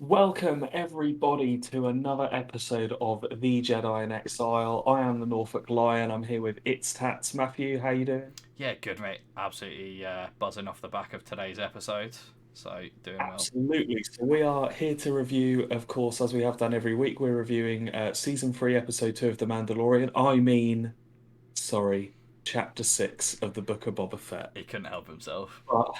Welcome everybody to another episode of The Jedi in Exile. I am the Norfolk Lion. I'm here with It's Tats. Matthew, how you doing? Yeah, good mate. Absolutely buzzing off the back of today's episode. So doing well. Absolutely. So we are here to review, of course, as we have done every week. We're reviewing season 3, episode 2 of The Mandalorian. Sorry, chapter 6 of the Book of Boba Fett. He couldn't help himself. But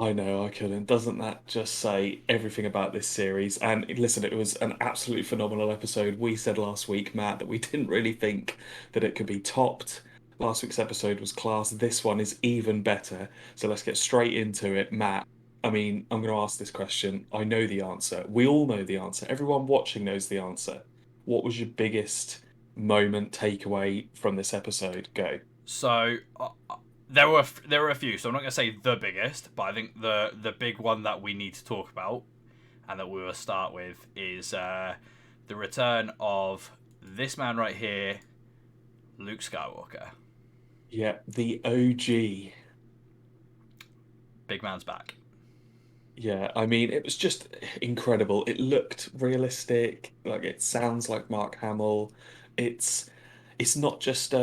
I know I couldn't. Doesn't that just say everything about this series? And listen, it was an absolutely phenomenal episode. We said last week, Matt, that we didn't really think that it could be topped. Last week's episode was class. This one is even better. So let's get straight into it, Matt. I mean, I'm going to ask this question. I know the answer. We all know the answer. Everyone watching knows the answer. What was your biggest moment takeaway from this episode? Go. So there were a few. So I'm not gonna say the biggest, but I think the big one that we need to talk about and that we will start with is the return of this man right here, Luke Skywalker. Yeah, the OG. Big man's back. Yeah, I mean, it was just incredible. It looked realistic, like it sounds like Mark Hamill. It's it's not just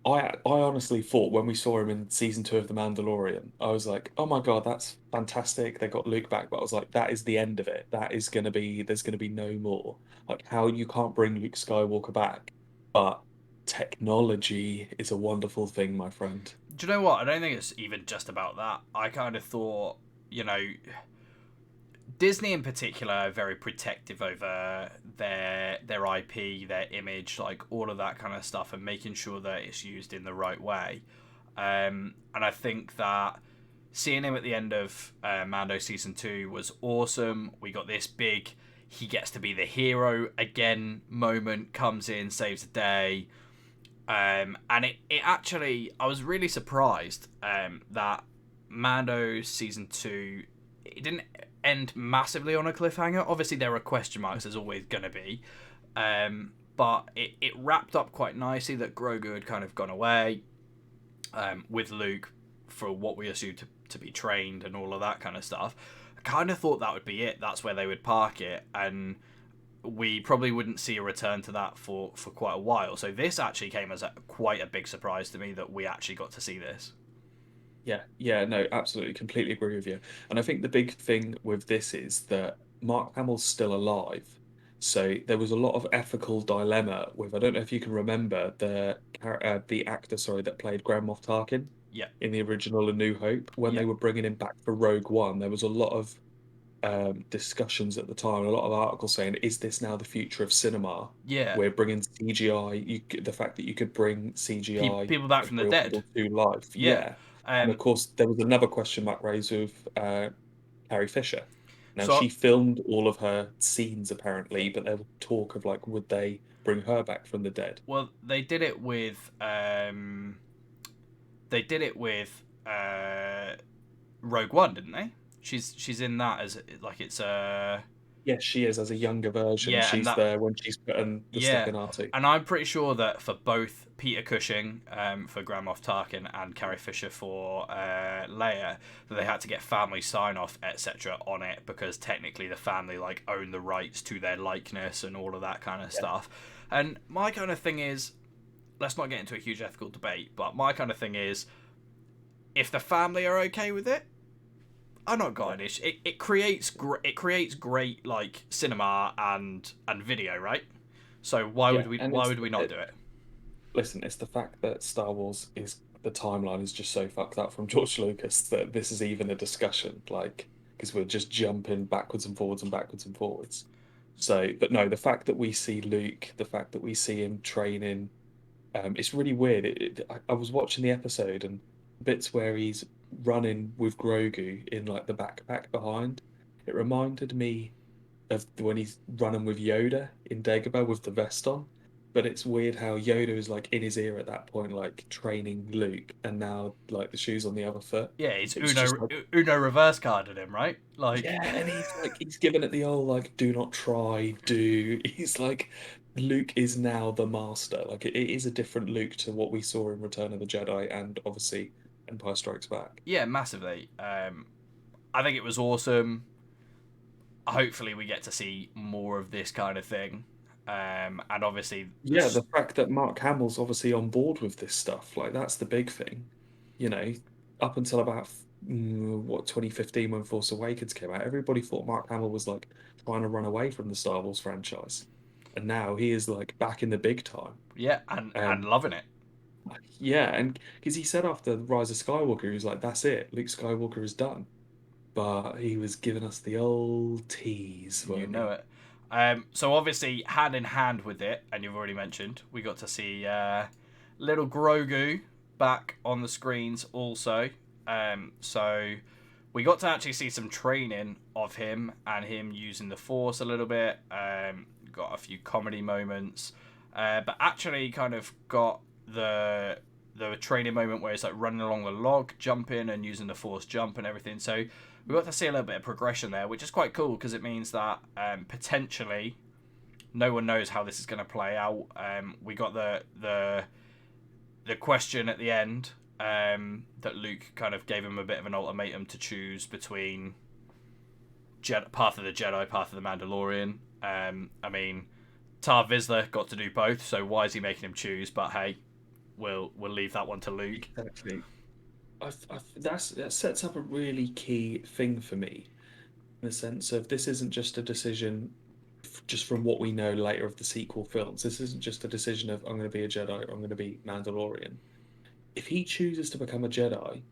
I honestly thought when we saw him in season 2 of The Mandalorian, I was like, oh my God, that's fantastic. They got Luke back, but I was like, that is the end of it. That is gonna be there's gonna be no more. Like how you can't bring Luke Skywalker back, but technology is a wonderful thing, my friend. Do you know what? I don't think it's even just about that. I kind of thought, you know, Disney in particular are very protective over their IP, their image, like all of that kind of stuff, and making sure that it's used in the right way. And I think that seeing him at the end of Mando season 2 was awesome. We got this big he gets to be the hero again moment, comes in, saves the day. And it actually, I was really surprised that Mando season 2, it didn't end massively on a cliffhanger. Obviously, there are question marks, there's always going to be. But it wrapped up quite nicely that Grogu had kind of gone away with Luke for what we assumed to be trained and all of that kind of stuff. I kind of thought that would be it. That's where they would park it. And we probably wouldn't see a return to that for quite a while. So this actually came as quite a big surprise to me that we actually got to see this. Yeah, no, absolutely, completely agree with you. And I think the big thing with this is that Mark Hamill's still alive. So there was a lot of ethical dilemma with, I don't know if you can remember the actor, sorry, that played Grand Moff Tarkin Yeah, in the original A New Hope. When yeah, they were bringing him back for Rogue One, there was a lot of discussions at the time, a lot of articles saying, is this now the future of cinema? yeah. We're bringing CGI, the fact that you could bring CGI, People back like from the real dead. people to life. Yeah. Yeah. And of Um. course, there was another question mark raised with Carrie Fisher. Now, So she filmed all of her scenes apparently, but there was talk of like, would they bring her back from the dead? well, they did it with Rogue One, didn't they? She's in that as like it's Yes, she is as a younger version. yeah, and She's that there when she's putting the stuff yeah, in R2. and I'm pretty sure that for both Peter Cushing, for Grand Moff Tarkin, and Carrie Fisher for Leia, that they had to get family sign off, etc., on it because technically the family like own the rights to their likeness and all of that kind of Yeah. stuff. And my kind of thing is, let's not get into a huge ethical debate, but my kind of thing is, if the family are okay with it, I'm not got Yeah. an issue. It creates great like cinema and video, right? So Yeah, and why would we not do it? listen, it's the fact that Star Wars is the timeline is just so fucked up from George Lucas that this is even a discussion, like because we're just jumping backwards and forwards and backwards and forwards. So, but no, the fact that we see Luke, the fact that we see him training, it's really weird. I was watching the episode and bits where he's running with Grogu in like the backpack behind. It reminded me of when he's running with Yoda in Dagobah with the vest on. But it's weird how Yoda is like in his ear at that point, like training Luke, and now like the shoes on the other foot. Yeah, it's It's just like, Uno reverse carded him, right? Like, yeah, and he's like he's giving it the old like do not try, do. He's like Luke is now the master. Like it is a different Luke to what we saw in Return of the Jedi and obviously Empire Strikes Back. yeah, massively. I think it was awesome. hopefully we get to see more of this kind of thing. And obviously, Yeah, the fact that Mark Hamill's obviously on board with this stuff, like that's the big thing. You know, up until about 2015 when Force Awakens came out, everybody thought Mark Hamill was like trying to run away from the Star Wars franchise, and now he is like back in the big time. yeah, and Um, loving it. yeah, and because he said after Rise of Skywalker, he was like, "That's it, Luke Skywalker is done." But he was giving us the old tease, You weren't know he? it. So obviously, hand in hand with it, and you've already mentioned, we got to see little Grogu back on the screens also. So we got to actually see some training of him and him using the Force a little bit. Got a few comedy moments, but actually kind of got the training moment where he's like running along the log, jumping and using the Force jump and everything. So we got to see a little bit of progression there, which is quite cool because it means that potentially no one knows how this is going to play out. We got the question at the end that Luke kind of gave him a bit of an ultimatum to choose between Path of the Jedi, Path of the Mandalorian. I mean, Tar Vizsla got to do both, so why is he making him choose? But hey, we'll leave that one to Luke. Exactly. That sets up a really key thing for me in the sense of this isn't just a decision just from what we know later of the sequel films. This isn't just a decision of I'm going to be a Jedi or I'm going to be Mandalorian. If he chooses to become a Jedi,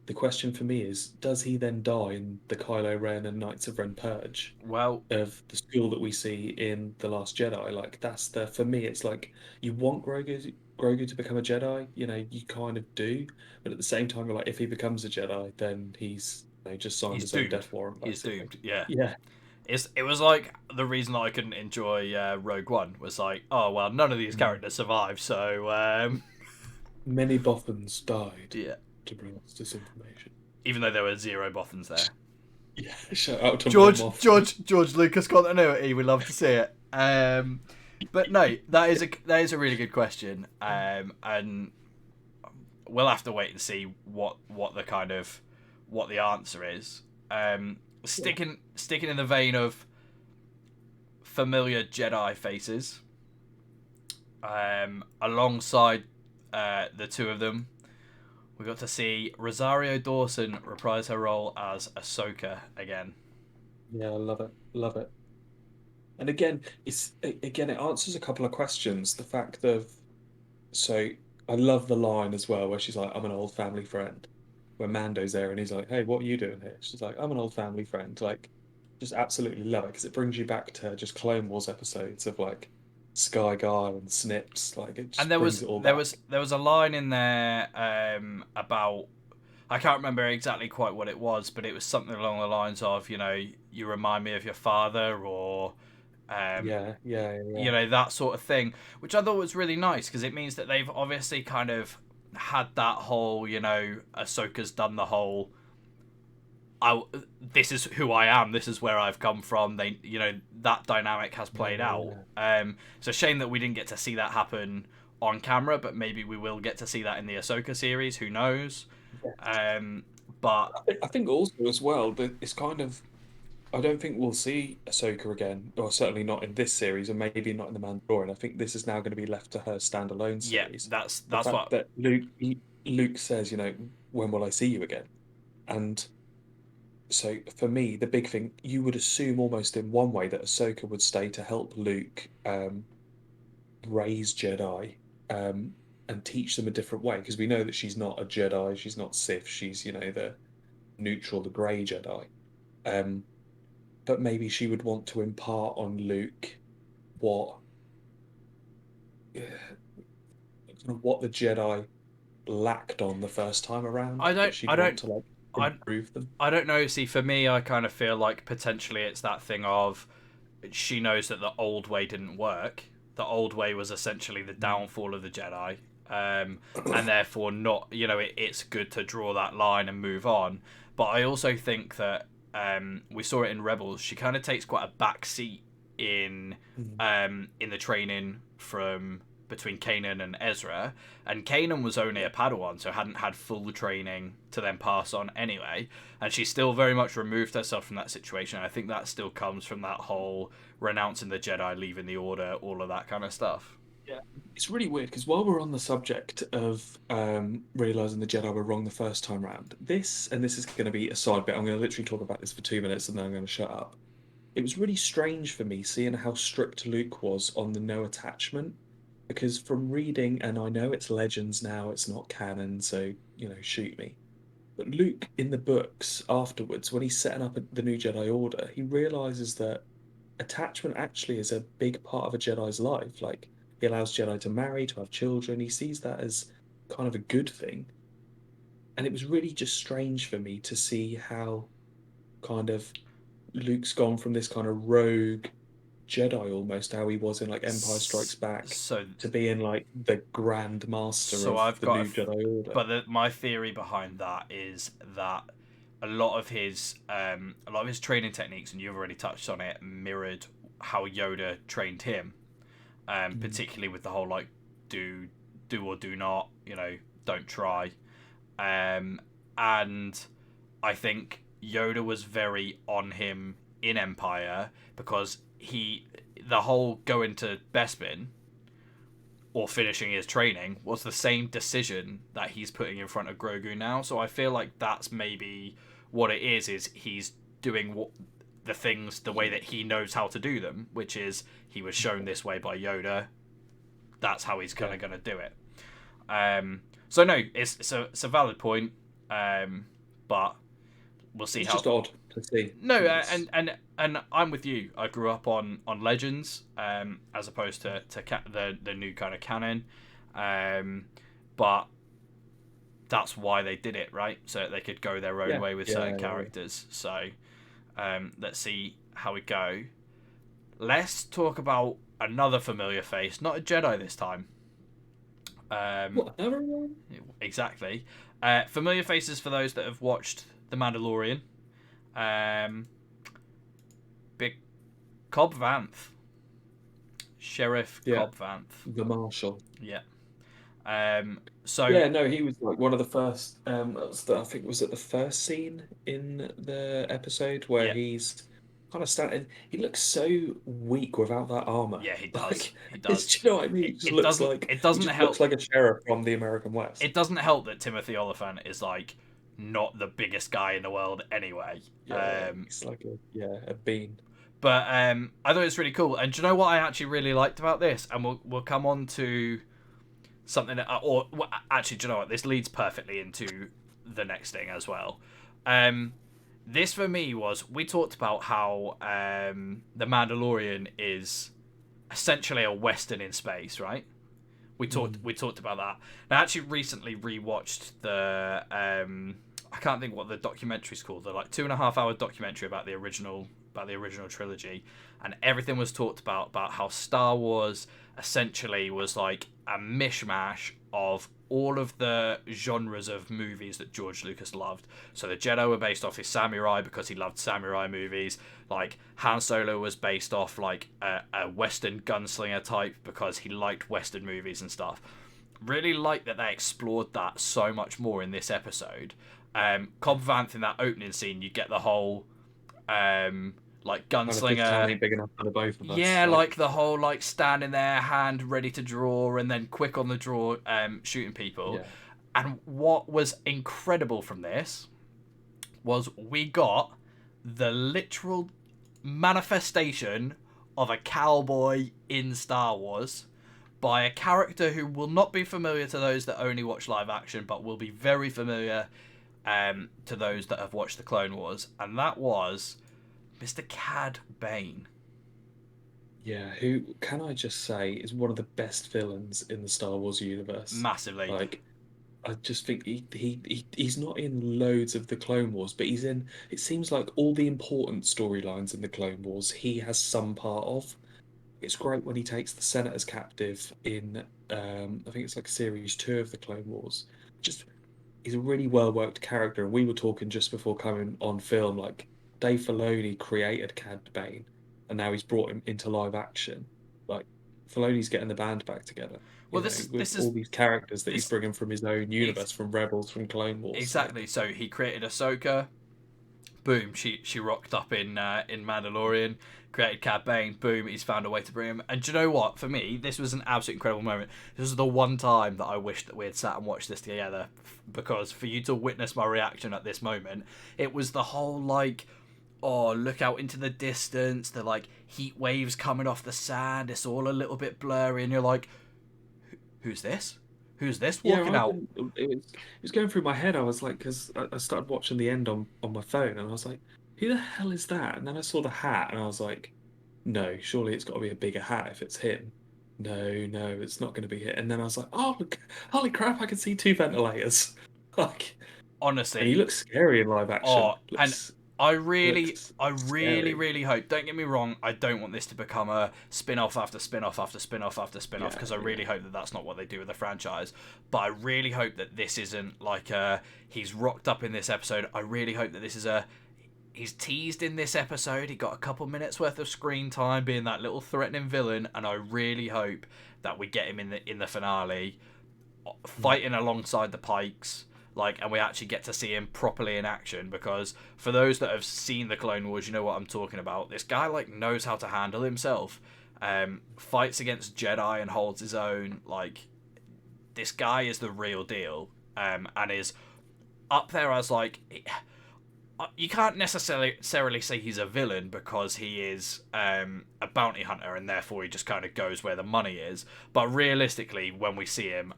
the question for me is, does he then die in the Kylo Ren and Knights of Ren purge Well, of the school that we see in The Last Jedi? Like that's the for me, it's like you want Grogu to become a Jedi, you kind of do, but at the same time, you're like, if he becomes a Jedi, then he's just signed he's his own doomed. death warrant, He's basically. doomed. Yeah. Yeah. It was like the reason that I couldn't enjoy Rogue One was like, oh well, none of these Mm. characters survive, so Many Bothans died yeah. to bring us this information. Even though there were zero Bothans there. Yeah, shout out to Mon Mothma. George Lucas continuity. We love to see it. But no, that is a really good question, and we'll have to wait and see what the kind of what the answer is. Yeah. Sticking in the vein of familiar Jedi faces, alongside the two of them, we got to see Rosario Dawson reprise her role as Ahsoka again. Yeah, I love it. Love it. And again, it answers a couple of questions. The fact of so I love the line as well where she's like, "I'm an old family friend." When Mando's there and he's like, "Hey, what are you doing here?" She's like, "I'm an old family friend." Like, just absolutely love it because it brings you back to just Clone Wars episodes of like Sky Guy and Snips. Like, it And just brings it all back. there was a line in there about, I can't remember exactly quite what it was, but it was something along the lines of, you remind me of your father, or um, Yeah, yeah, yeah. that sort of thing, which I thought was really nice because it means that they've obviously kind of had that whole, Ahsoka's done the whole, this is who I am, this is where I've come from. They, that dynamic has Yeah, played out. yeah. It's a shame that we didn't get to see that happen on camera, but maybe we will get to see that in the Ahsoka series. Who knows? Yeah. Um, but I think also as well that it's kind of I don't think we'll see Ahsoka again, or certainly not in this series, and maybe not in the Mandalorian. I think this is now going to be left to her standalone yeah, series. The that's fact what. that Luke says, when will I see you again? And so for me, the big thing you would assume almost in one way that Ahsoka would stay to help Luke raise Jedi and teach them a different way, because we know that she's not a Jedi, she's not Sith, she's the neutral, the grey Jedi. Um, but maybe she would want to impart on Luke what what the Jedi lacked on the first time around, I don't. that she'd I want don't. to like I. improve them. I don't know. See, for me, I kind of feel like potentially it's that thing of she knows that the old way didn't work. The old way was essentially the downfall of the Jedi, and therefore not. It's good to draw that line and move on. But I also think that we saw it in Rebels. She kind of takes quite a back seat in the training from between Kanan and Ezra, and Kanan was only a Padawan, so hadn't had full training to then pass on anyway, and she still very much removed herself from that situation. I think that still comes from that whole renouncing the Jedi, leaving the Order, all of that kind of stuff. Yeah. It's really weird because while we're on the subject of realizing the Jedi were wrong the first time round, this is going to be a side bit. I'm going to literally talk about this for 2 minutes and then I'm going to shut up. It was really strange for me seeing how strict Luke was on the no attachment because from reading, and I know it's legends now, it's not canon, so shoot me. But Luke in the books afterwards, when he's setting up the new Jedi Order, he realizes that attachment actually is a big part of a Jedi's life. Like he allows Jedi to marry, to have children. He sees that as kind of a good thing. And it was really just strange for me to see how kind of Luke's gone from this kind of rogue Jedi almost, how he was in like Empire Strikes Back, So, to being like the Grand Master so of I've the got, new Jedi Order. but my theory behind that is that a lot of his training techniques, and you've already touched on it, mirrored how Yoda trained him, Mm. particularly with the whole like do or do not, don't try, and I think Yoda was very on him in Empire because the whole going to Bespin or finishing his training was the same decision that he's putting in front of Grogu now. So I feel like that's maybe what it is he's doing the things the way that he knows how to do them, which is he was shown this way by Yoda. That's how he's kind of going to do it. So no, it's a valid point, but we'll see It's how. just odd to see. No, and I'm with you. I grew up on Legends, as opposed to the new kind of canon, but that's why they did it, right? So that they could go their own Yeah, way with yeah, certain yeah, characters. So let's see how we go. Let's talk about another familiar face, not a Jedi this time. What, another one? Exactly. Familiar faces for those that have watched The Mandalorian. Um, Big Cobb Vanth, Sheriff Yeah, Cobb Vanth. the Marshal. Yeah. So Yeah, no, he was like one of the first. I think was it the first scene in the episode where yeah, he's kind of standing. He looks so weak without that armor. yeah, he does. Like, He it's, does. do you know what I mean? It, it doesn't. It He doesn't just looks help. like a sheriff from the American West. It doesn't help that Timothy Oliphant is like not the biggest guy in the world anyway. Yeah, he's like a bean. But I thought it was really cool. And do you know what I actually really liked about this? And we'll come on to something that, actually, do you know what? This leads perfectly into the next thing as well. This for me was, we talked about how the Mandalorian is essentially a Western in space, right? We talked about that. And I actually recently rewatched the I can't think what the documentary's called. The like 2.5 hour documentary about the original trilogy, and everything was talked about how Star Wars essentially was like a mishmash of all of the genres of movies that George Lucas loved. So the Jedi were based off his samurai because he loved samurai movies. Like Han Solo was based off like a Western gunslinger type because he liked Western movies and stuff. Really like that they explored that so much more in this episode. Cobb Vanth in that opening scene, you get the whole like Kind of this town gunslinger. ain't big enough for the both of us. Yeah, like the whole like standing there, hand ready to draw, and then quick on the draw, shooting people. Yeah, And what was incredible from this was we got the literal manifestation of a cowboy in Star Wars by a character who will not be familiar to those that only watch live action, but will be very familiar to those that have watched the Clone Wars, and that was Mr. Cad Bane. yeah. Who can I just say is one of the best villains in the Star Wars universe? Massively. Like, I just think he's not in loads of the Clone Wars, but he's in. It seems like all the important storylines in the Clone Wars, he has some part of. It's great when he takes the senators captive in. I think it's like series 2 of the Clone Wars. Just he's a really well worked character, and we were talking just before coming on film. Like Dave Filoni created Cad Bane, and now he's brought him into live action. Like Filoni's getting the band back together. Well, this is With this is all these characters that he's this bringing from his own ex- universe, from Rebels, from Clone Wars. exactly. So he created Ahsoka. Boom, she rocked up in Mandalorian, created Cad Bane. Boom, he's found a way to bring him. And do you know what? For me, this was an absolute incredible moment. This was the one time that I wish that we had sat and watched this together, because for you to witness my reaction at this moment, it was the whole like, oh, look out into the distance, the like heat waves coming off the sand. It's all a little bit blurry, and you're like, who's this? Who's this Yeah, walking out? it was going through my head. I was like, because I started watching the end on my phone, and I was like, who the hell is that? And then I saw the hat, and I was like, no, surely it's got to be a bigger hat if it's him. No, no, it's not going to be him. And then I was like, oh, look, holy crap, I can see two ventilators. Like, and he Honestly, looks scary in live action. oh, and I really, Scary. really hope. Don't get me wrong. I don't want this to become a spin-off after spin-off after spin-off after spin-off, Yeah, because I yeah. really hope that that's not what they do with the franchise. But I really hope that this isn't like a he's rocked up in this episode. I really hope that this is a he's teased in this episode. He got a couple minutes worth of screen time being that little threatening villain, and I really hope that we get him in the finale, Mm. fighting alongside the Pikes, like, and we actually get to see him properly in action. Because for those that have seen the Clone Wars, you know what I'm talking about. This guy like knows how to handle himself. Fights against Jedi and holds his own. Like, this guy is the real deal. And is up there as like, you can't necessarily say he's a villain, because he is a bounty hunter, and therefore he just kind of goes where the money is. But realistically, when we see him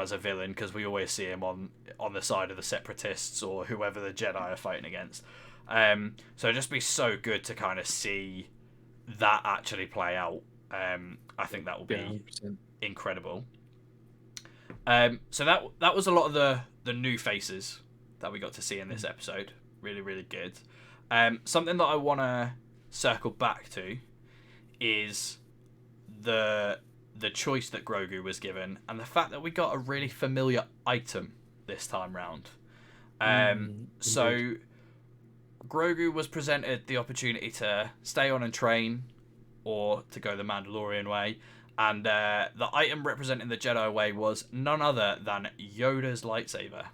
as a villain, because we always see him on the side of the separatists or whoever the Jedi are fighting against. So it'd just be so good to kind of see that actually play out. I think that will Yeah, be 100%. incredible. So that was a lot of the new faces that we got to see in this episode. Really, really good. Something that I want to circle back to is the choice that Grogu was given, and the fact that we got a really familiar item this time round. Indeed. So Grogu was presented the opportunity to stay on and train, or to go the Mandalorian way, and the item representing the Jedi way was none other than Yoda's lightsaber.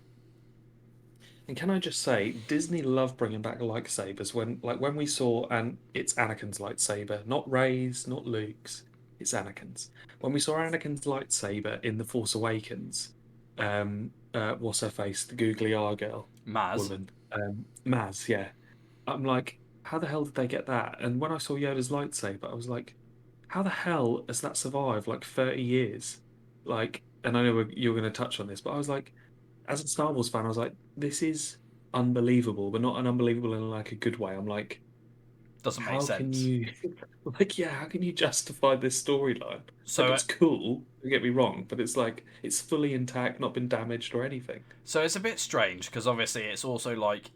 And can I just say, Disney love bringing back lightsabers. When we saw, and it's Anakin's lightsaber, not Rey's, not Luke's, it's Anakin's. When we saw Anakin's lightsaber in The Force Awakens, what's her face, the googly eye girl, Maz. woman, Maz, yeah. I'm like, how the hell did they get that? And when I saw Yoda's lightsaber, I was like, how the hell has that survived like 30 years? Like, and I know you're going to touch on this, but I was like, as a Star Wars fan, I was like, this is unbelievable, but not an unbelievable in like a good way. I'm like, Doesn't make how can sense. you, like, yeah, how can you justify this storyline? Like, So it's cool, don't get me wrong, but it's like, it's fully intact, not been damaged or anything. so it's a bit strange, because obviously it's also like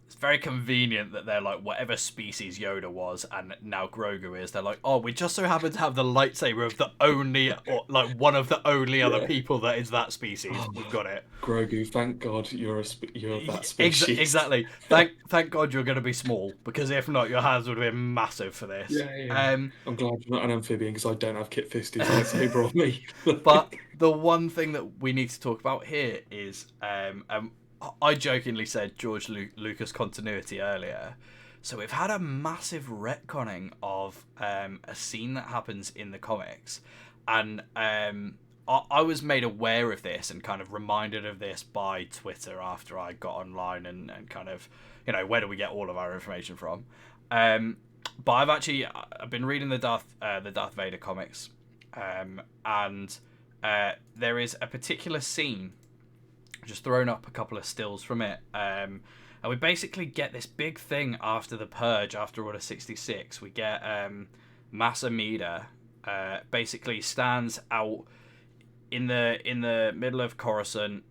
it's very convenient that they're like whatever species Yoda was and now Grogu is. They're like, oh, we just so happen to have the lightsaber of the only, or like one of the only other Yeah. people that is that species. Oh, We've got it. Grogu, thank God you're that species. Exactly. Thank God you're going to be small, because if not, your hands would have been massive for this. Yeah, yeah. I'm glad you're not an amphibian because I don't have Kit Fisty's lightsaber on me. But the one thing that we need to talk about here is, I jokingly said George Lucas continuity earlier. So we've had a massive retconning of a scene that happens in the comics, and I was made aware of this and kind of reminded of this by Twitter after I got online and kind of, where do we get all of our information from? But I've been reading the Darth Vader comics, and there is a particular scene, just thrown up a couple of stills from it, and we basically get this big thing after the purge, after Order 66. We get Mas Amedda basically stands out in the middle of Coruscant,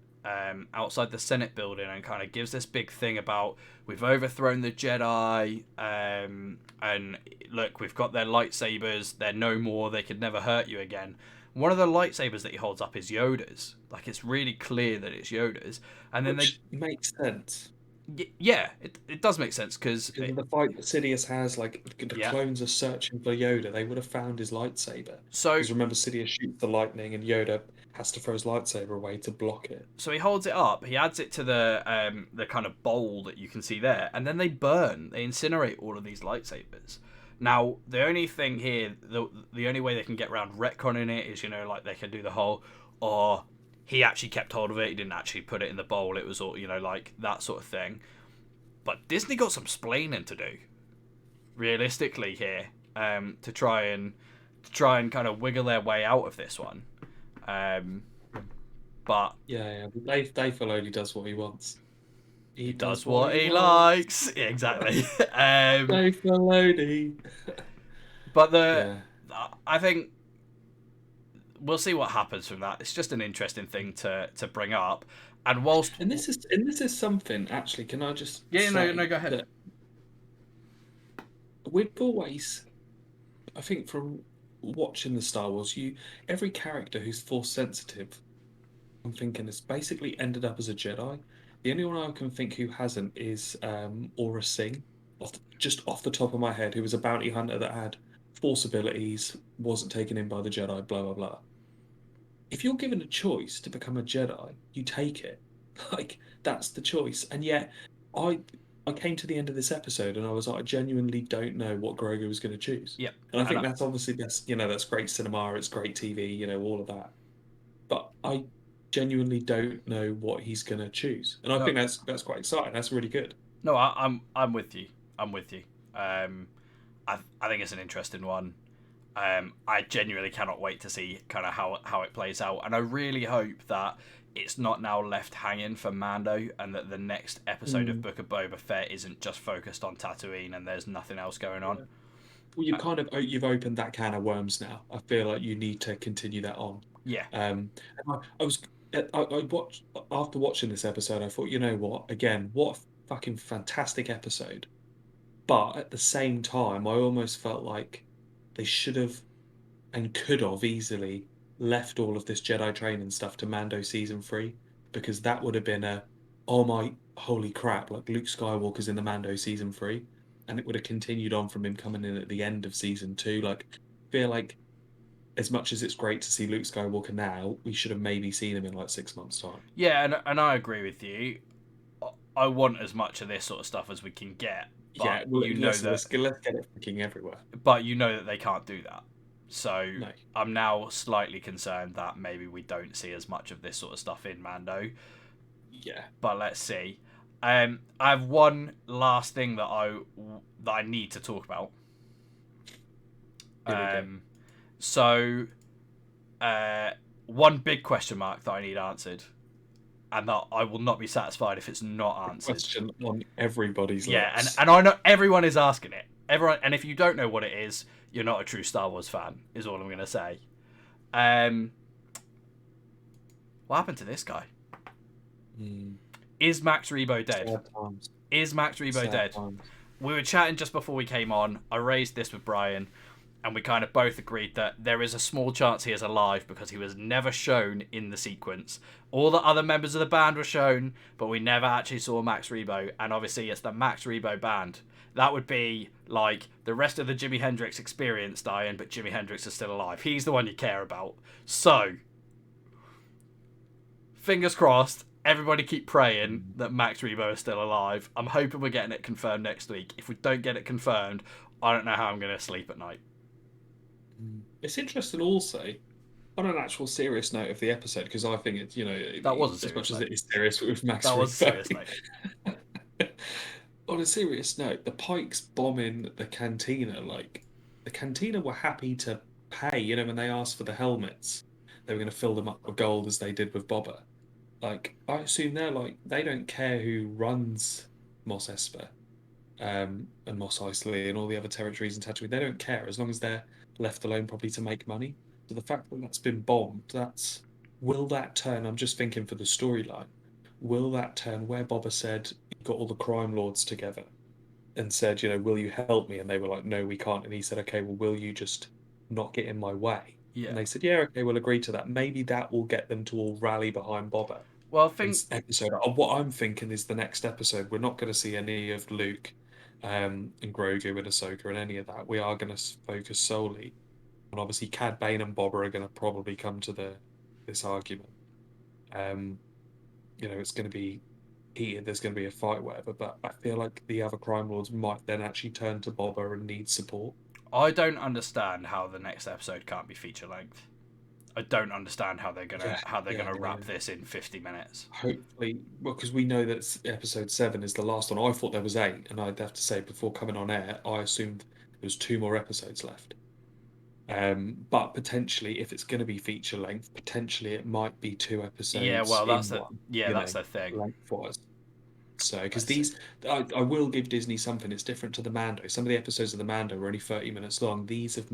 outside the Senate building, and kind of gives this big thing about, we've overthrown the Jedi, and look, we've got their lightsabers, they're no more, they could never hurt you again. One of the lightsabers that he holds up is Yoda's. Like, it's really clear that it's Yoda's. And then Which makes sense. Yeah, it does make sense because Because of the fight that Sidious has, like the yeah. clones are searching for Yoda, they would have found his lightsaber. So Because remember, Sidious shoots the lightning, and Yoda has to throw his lightsaber away to block it. so he holds it up. He adds it to the kind of bowl that you can see there, and then they burn. They incinerate all of these lightsabers. Now, the only thing here, the only way they can get around retconning it is, like they can do the whole, or he actually kept hold of it. He didn't actually put it in the bowl. It was all, like that sort of thing. But Disney got some splaining to do, realistically here, to try and kind of wiggle their way out of this one. Um, but Yeah, yeah. Dave Filoni does what he wants. he He does does what what he he wants. likes. Yeah, exactly. Dave Filoni. But Yeah. I think we'll see what happens from that. It's just an interesting thing to bring up. And whilst And this is something actually. Can I just yeah, no, say no, go ahead. that we've always, I think, from watching the Star Wars, every character who's force sensitive, I'm thinking, has basically ended up as a Jedi. The only one I can think who hasn't is Aura Singh, just off the top of my head, who was a bounty hunter that had force abilities, wasn't taken in by the Jedi, blah blah blah. If you're given a choice to become a Jedi, you take it. Like that's the choice. And yet, I I came to the end of this episode and I was like, I genuinely don't know what Grogu was going to choose. Yep. And I And think that's great cinema, it's great TV, all of that. But I genuinely don't know what he's going to choose, and I no, think that's quite exciting. That's really good. no, I'm with you. I'm with you. I think it's an interesting one. I genuinely cannot wait to see kind of how it plays out, and I really hope that it's not now left hanging for Mando, and that the next episode of Mm. Book of Boba Fett isn't just focused on Tatooine and there's nothing else going on. Yeah. Well, Uh, you've opened that can of worms now. I feel like you need to continue that on. yeah, And I was I watched after watching this episode. I thought, you know what? Again, what a fucking fantastic episode. But at the same time, I almost felt like they should have and could have easily left all of this Jedi training stuff to Mando season 3, because that would have been oh my holy crap, like Luke Skywalker's in the Mando season 3, and it would have continued on from him coming in at the end of season 2. Like, I feel like as much as it's great to see Luke Skywalker now, we should have maybe seen him in like 6 months' time. yeah, and I agree with you. I want as much of this sort of stuff as we can get, but Yeah, well, you know listen, that, let's get it freaking everywhere. they can't do that. So No, I'm now slightly concerned that maybe we don't see as much of this sort of stuff in Mando. yeah, But let's see. I have one last thing that I need to talk about. here we go. So, one big question mark that I need answered, and that I will not be satisfied if it's not answered. Question on everybody's Yeah, lips. and I know everyone is asking it. Everyone, and if you don't know what it is, you're not a true Star Wars fan. Is all I'm going to say. What happened to this guy? Mm, Is Max Rebo dead? sad times. Is Max Rebo Sad dead? times. We were chatting just before we came on. I raised this with Brian, and we kind of both agreed that there is a small chance he is alive because he was never shown in the sequence. All the other members of the band were shown, but we never actually saw Max Rebo, and obviously it's the Max Rebo band. That would be like the rest of the Jimi Hendrix experience dying, but Jimi Hendrix is still alive. He's the one you care about. So, fingers crossed. Everybody keep praying that Max Rebo is still alive. I'm hoping we're getting it confirmed next week. If we don't get it confirmed, I don't know how I'm going to sleep at night. It's interesting also, on an actual serious note of the episode, because I think it's, That was a as serious much as note. it is serious with Max That was a Rebo. serious note. On a serious note, the Pikes bombing the cantina, like, the cantina were happy to pay, when they asked for the helmets, they were going to fill them up with gold as they did with Boba. Like, I assume they're like, they don't care who runs Mos Espa, and Mos Eisley and all the other territories in Tatooine. They don't care as long as they're left alone probably to make money. So the fact that that's been bombed, will that turn? I'm just thinking for the storyline. Will that turn where Boba said he got all the crime lords together and said, will you help me? And they were like, no, we can't. And he said, okay, well, will you just not get in my way? Yeah. And they said, yeah, okay, we'll agree to that. Maybe that will get them to all rally behind Boba. Well, I in think episode. What I'm thinking is the next episode, we're not going to see any of Luke, and Grogu and Ahsoka and any of that. We are going to focus solely on obviously Cad Bane and Boba are going to probably come to this argument. Um, it's going to be heated. There's going to be a fight, whatever. But I feel like the other crime lords might then actually turn to Boba and need support. I don't understand how the next episode can't be feature length. I don't understand how they're Yeah, gonna yeah. wrap this in 50 minutes. Hopefully, well, because we know that episode 7 is the last one. I thought there was 8, and I'd have to say before coming on air, I assumed there was 2 more episodes left. But potentially, if it's going to be feature length, potentially it might be 2 Yeah, episodes well, in one, that's the thing. lengthwise. So, because Let's see. I will give Disney something. It's different to the Mando. Some of the episodes of the Mando were only 30 minutes long. These have,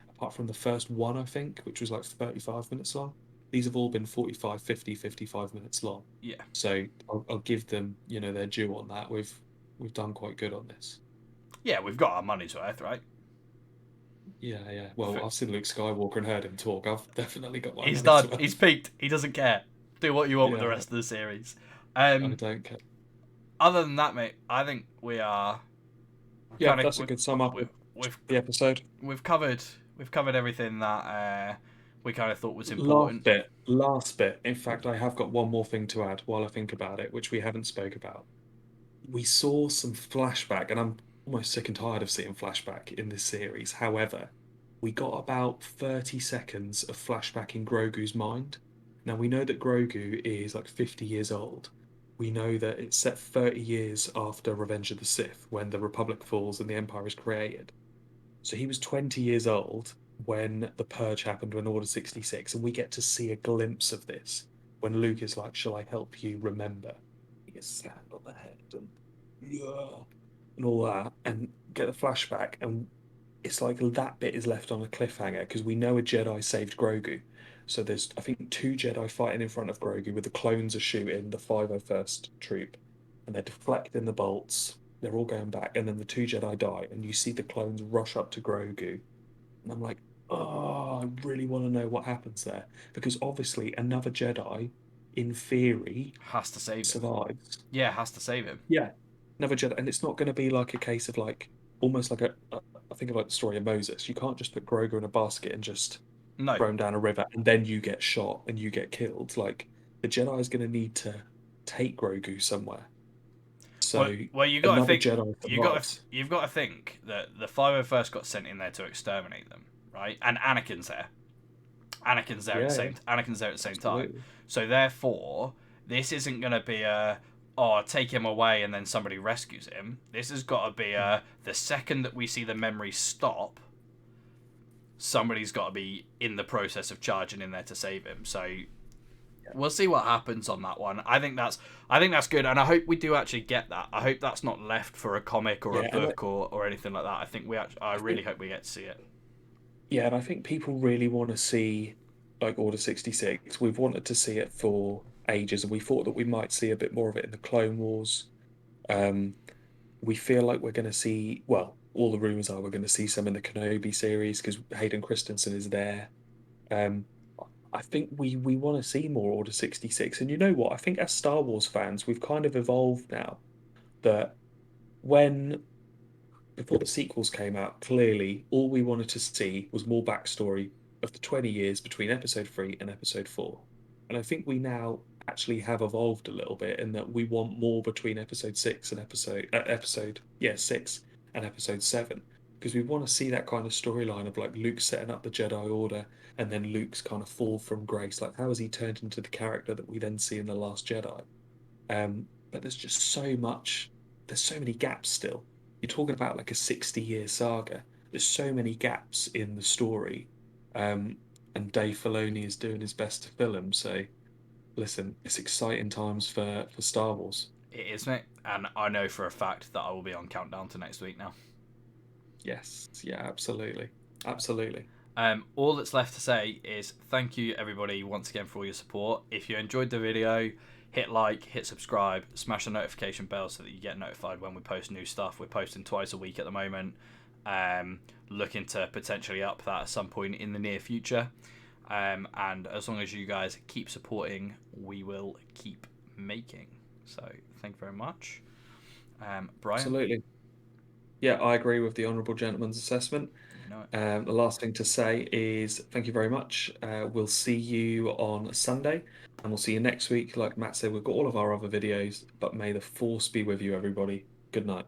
apart from the first one, I think, which was like 35 minutes long, these have all been 45, 50, 55 minutes long. Yeah, So I'll give them, their due on that. We've done quite good on this. yeah, we've got our money's worth, right? Yeah, yeah. Well, I've seen Luke Skywalker and heard him talk. I've definitely got my He's money's done. He's worth. peaked. He doesn't care. Do what you want with the Yeah, rest of the series. I don't care. Other than that, mate, I think we are Yeah, kind of that's a good sum up of we've the episode. we've covered everything that we kind of thought was Last important. bit, last bit. In fact, I have got one more thing to add while I think about it, which we haven't spoke about. We saw some flashback, and I'm almost sick and tired of seeing flashback in this series. However, we got about 30 seconds of flashback in Grogu's mind. Now, we know that Grogu is like 50 years old. We know that it's set 30 years after Revenge of the Sith, when the Republic falls and the Empire is created. So he was 20 years old when the purge happened, when Order 66, and we get to see a glimpse of this when Luke is like, "Shall I help you remember?" He gets slapped on the head and yeah, and all that, and get the flashback, and it's like that bit is left on a cliffhanger because we know a Jedi saved Grogu. So there's, I think, 2 Jedi fighting in front of Grogu with the clones are shooting the 501st troop, and they're deflecting the bolts. They're all going back, and then the 2 Jedi die, and you see the clones rush up to Grogu, and I'm like, oh, I really want to know what happens there because obviously another Jedi, in theory, Has to save him. survives. Yeah, has to save him. Yeah, another Jedi, and it's not going to be like a case of like almost like I think of like the story of Moses. You can't just put Grogu in a basket and just No. throw him down a river, and then you get shot and you get killed. Like the Jedi is going to need to take Grogu somewhere. Well, So you got to another think. Jedi survives. You've got to think that the 501st got sent in there to exterminate them, right? And Anakin's there. Yeah, yeah, Anakin's there at the same time. absolutely. So therefore, this isn't going to be a take him away and then somebody rescues him. This has got to be the second that we see the memory stop, somebody's got to be in the process of charging in there to save him. So we'll see what happens on that one. I think that's good, and I hope we do actually get that. I hope that's not left for a comic or a Yeah, and book or anything like that. I think I really hope we get to see it. yeah, and I think people really want to see like Order 66. We've wanted to see it for ages, and we thought that we might see a bit more of it in the Clone Wars. Um, we feel like we're going to see, well, all the rumors are we're going to see some in the Kenobi series because Hayden Christensen is there. Um, I think we want to see more Order 66. And you know what? I think as Star Wars fans, we've kind of evolved now that when before the sequels came out, clearly all we wanted to see was more backstory of the 20 years between episode 3 and episode 4. And I think we now actually have evolved a little bit in that we want more between episode 6 and episode 6 and episode 7 because we want to see that kind of storyline of like Luke setting up the Jedi Order and then Luke's kind of fall from grace. Like, how has he turned into the character that we then see in The Last Jedi? But there's just there's so many gaps still. You're talking about like a 60-year saga. There's so many gaps in the story. Um, and Dave Filoni is doing his best to fill them. So, listen, it's exciting times for Star Wars. It is, mate, and I know for a fact that I will be on countdown to next week now. Yes, yeah, absolutely. Absolutely. All that's left to say is thank you everybody once again for all your support. If you enjoyed the video, hit like, hit subscribe, smash the notification bell so that you get notified when we post new stuff. We're posting twice a week at the moment. Looking to potentially up that at some point in the near future. And as long as you guys keep supporting, we will keep making. So thank you very much. Brian, Absolutely. Yeah, I agree with the honourable gentleman's assessment. you know it. The last thing to say is thank you very much. We'll see you on Sunday, and we'll see you next week. Like Matt said, we've got all of our other videos, but may the force be with you, everybody. Good night.